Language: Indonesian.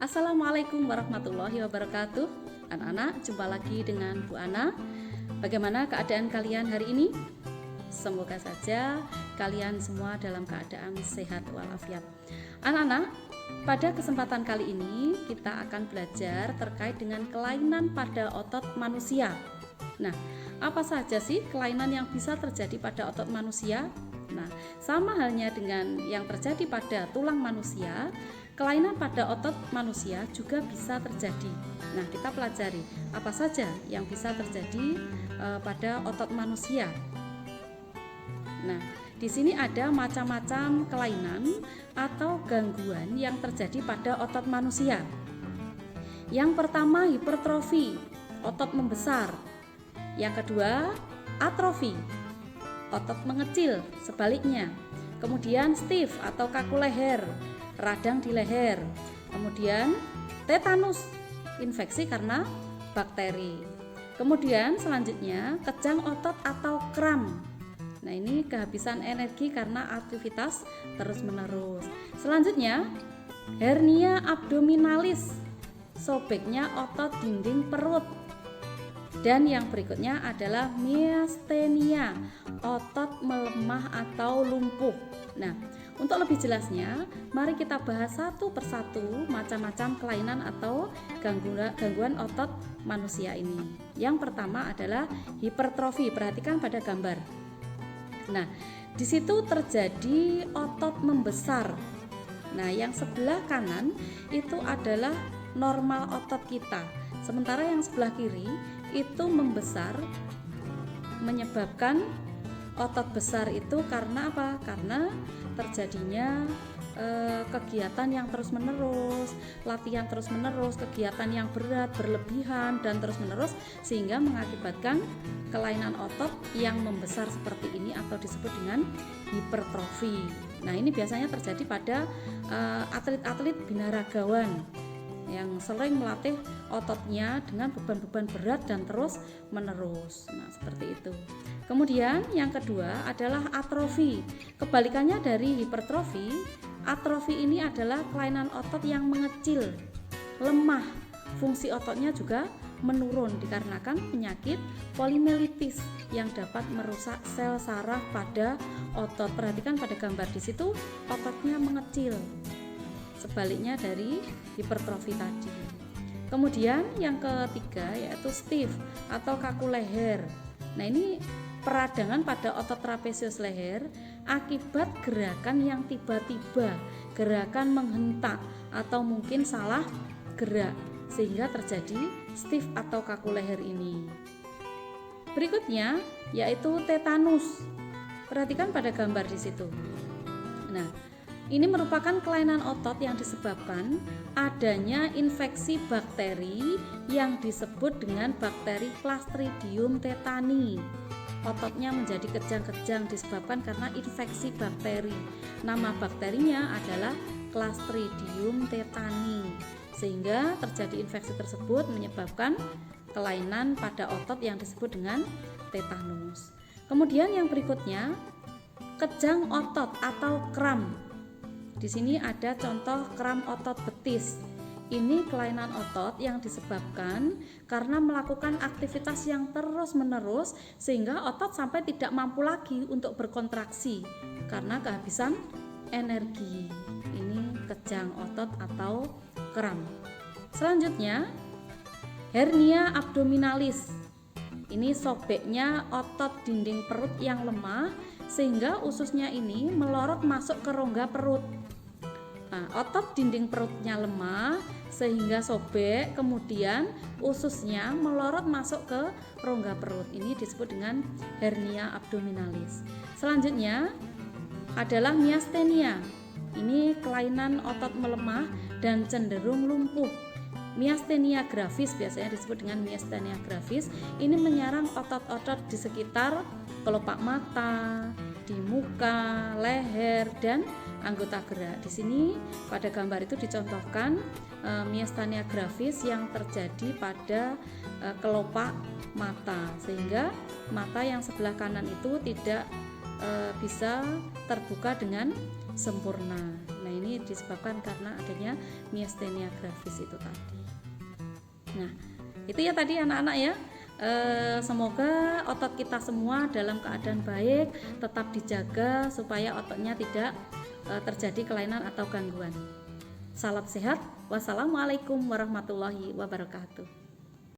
Assalamualaikum warahmatullahi wabarakatuh. Anak-anak, jumpa lagi dengan Bu Ana. Bagaimana keadaan kalian hari ini? Semoga saja kalian semua dalam keadaan sehat walafiat. Anak-anak, pada kesempatan kali ini kita akan belajar terkait dengan kelainan pada otot manusia. Nah, apa saja sih kelainan yang bisa terjadi pada otot manusia? Nah, sama halnya dengan yang terjadi pada tulang manusia, kelainan pada otot manusia juga bisa terjadi. Nah, kita pelajari apa saja yang bisa terjadi pada otot manusia. Nah, di sini ada macam-macam kelainan atau gangguan yang terjadi pada otot manusia. Yang pertama, hipertrofi, otot membesar. Yang kedua, atrofi, otot mengecil, sebaliknya. Kemudian stiff atau kaku leher, radang di leher. Kemudian tetanus, infeksi karena bakteri. Kemudian selanjutnya kejang otot atau kram. Nah, ini kehabisan energi karena aktivitas terus-menerus. Selanjutnya hernia abdominalis, sobeknya otot dinding perut. Dan yang berikutnya adalah miastenia, otot melemah atau lumpuh. Nah, untuk lebih jelasnya, mari kita bahas satu persatu macam-macam kelainan atau gangguan otot manusia ini. Yang pertama adalah hipertrofi. Perhatikan pada gambar. Nah, di situ terjadi otot membesar. Nah, yang sebelah kanan itu adalah normal otot kita. Sementara yang sebelah kiri itu membesar, menyebabkan otot besar itu karena apa? Karena terjadinya kegiatan yang terus-menerus, latihan terus-menerus, kegiatan yang berat, berlebihan dan terus-menerus, sehingga mengakibatkan kelainan otot yang membesar seperti ini atau disebut dengan hipertrofi. Nah, ini biasanya terjadi pada atlet-atlet binaragawan yang sering melatih ototnya dengan beban-beban berat dan terus menerus. Nah, seperti itu. Kemudian yang kedua adalah atrofi. Kebalikannya dari hipertrofi, atrofi ini adalah kelainan otot yang mengecil, lemah. Fungsi ototnya juga menurun dikarenakan penyakit polimelitis yang dapat merusak sel saraf pada otot. Perhatikan pada gambar di situ, ototnya mengecil. Sebaliknya dari hipertrofi tadi. Kemudian yang ketiga yaitu stiff atau kaku leher. Nah, ini peradangan pada otot trapesius leher akibat gerakan yang tiba-tiba, gerakan menghentak atau mungkin salah gerak sehingga terjadi stiff atau kaku leher ini. Berikutnya yaitu tetanus. Perhatikan pada gambar di situ. Nah, ini merupakan kelainan otot yang disebabkan adanya infeksi bakteri yang disebut dengan bakteri Clostridium tetani. Ototnya menjadi kejang-kejang disebabkan karena infeksi bakteri. Nama bakterinya adalah Clostridium tetani. Sehingga terjadi infeksi tersebut menyebabkan kelainan pada otot yang disebut dengan tetanus. Kemudian yang berikutnya, kejang otot atau kram. Di sini ada contoh kram otot betis. Ini kelainan otot yang disebabkan karena melakukan aktivitas yang terus-menerus sehingga otot sampai tidak mampu lagi untuk berkontraksi karena kehabisan energi. Ini kejang otot atau kram. Selanjutnya, hernia abdominalis. Ini sobeknya otot dinding perut yang lemah sehingga ususnya ini melorot masuk ke rongga perut. Nah, otot dinding perutnya lemah sehingga sobek, kemudian ususnya melorot masuk ke rongga perut. Ini disebut dengan hernia abdominalis. Selanjutnya adalah miastenia. Ini kelainan otot melemah dan cenderung lumpuh. Miastenia gravis biasanya disebut dengan miastenia gravis. Ini menyerang otot-otot di sekitar kelopak mata, di muka, leher, dan anggota gerak. Di sini pada gambar itu dicontohkan miastenia gravis yang terjadi pada kelopak mata, sehingga mata yang sebelah kanan itu tidak bisa terbuka dengan sempurna. Nah, ini ini disebabkan karena adanya miastenia gravis itu tadi. Nah, itu ya tadi anak-anak ya. Semoga otot kita semua dalam keadaan baik, tetap dijaga supaya ototnya tidak terjadi kelainan atau gangguan. Salam sehat. Wassalamualaikum warahmatullahi wabarakatuh.